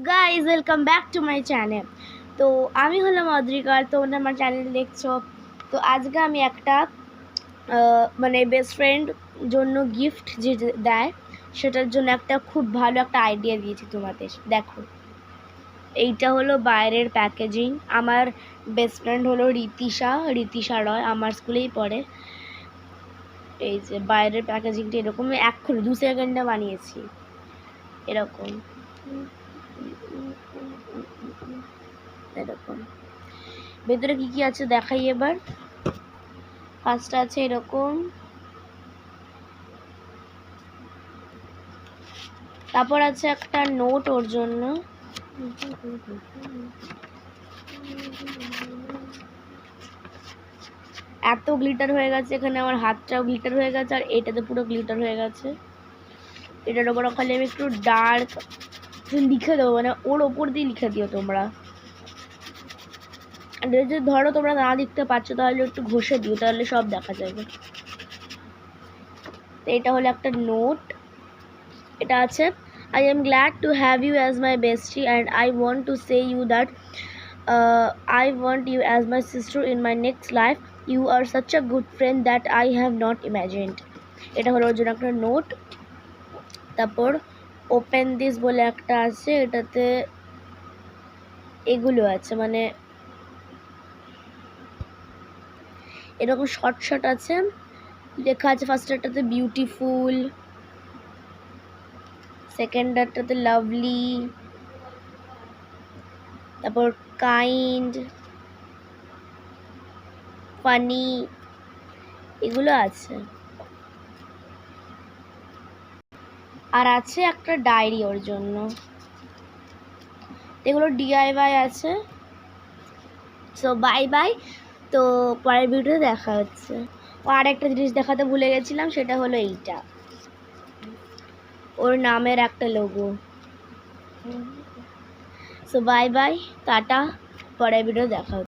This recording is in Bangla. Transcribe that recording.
Guys welcome back to my channel. তো আমি হলাম অদ্রিকা, তোমরা আমার চ্যানেল দেখছো। তো আজকে আমি একটা মানে বেস্ট ফ্রেন্ড জন্য গিফট যে দেয় সেটার জন্য একটা খুব ভালো একটা আইডিয়া দিয়েছি তোমাদের। দেখো, এইটা হলো বাইরের প্যাকেজিং। আমার বেস্ট ফ্রেন্ড হলো ঋতিশা রয়, আমার স্কুলেই পড়ে। এই যে বাইরের প্যাকেজিংটা এরকম, এক্ষুনি 2 সেকেন্ডে বানিয়েছি এরকম। এরকম ভেতরে কি কি আছে দেখাই এবার। ফার্স্ট আছে এরকম, তারপর আছে একটা নোট ওর জন্য, এত গ্লিটার হয়ে গেছে এখানে, আমার হাতটাও গ্লিটার হয়ে গেছে আর এটাতে পুরো গ্লিটার হয়ে গেছে। এটার ওপর খালি আমি একটু ডার্ক লিখে দেবো, মানে ওর ওপর দিয়ে লিখে দিও তোমরা। যদি ধরো তোমরা না লিখতে পারছো তাহলে একটু ঘষে দিও, তাহলে সব দেখা যাবে। তো এটা হলো একটা নোট। এটা আছে, I am glad to have you as my bestie and I want to say you that I want you as my sister in my next life. You are such a good friend that I have not imagined. এটা হলো ওর জন্য একটা নোট। তারপর ওপেন দিস বলে একটা আছে, এটাতে এগুলো আছে, মানে এরকম শর্ট শর্ট আছে, লেখা আছে ফার্স্টেরটাতে বিউটিফুল, সেকেন্ডারটাতে লাভলি, তারপর কাইন্ড, ফানি, এগুলো আছে। আর আছে একটা ডায়েরি ওর জন্য, এগুলো DIY আছে। সো বাই বাই, তো পরের ভিডিওতে দেখা হচ্ছে। আর একটা জিনিস দেখাতে ভুলে গেছিলাম, সেটা হলো এইটা, ওর নামের একটা logo. So bye bye, tata, পরের ভিডিও দেখা হচ্ছে।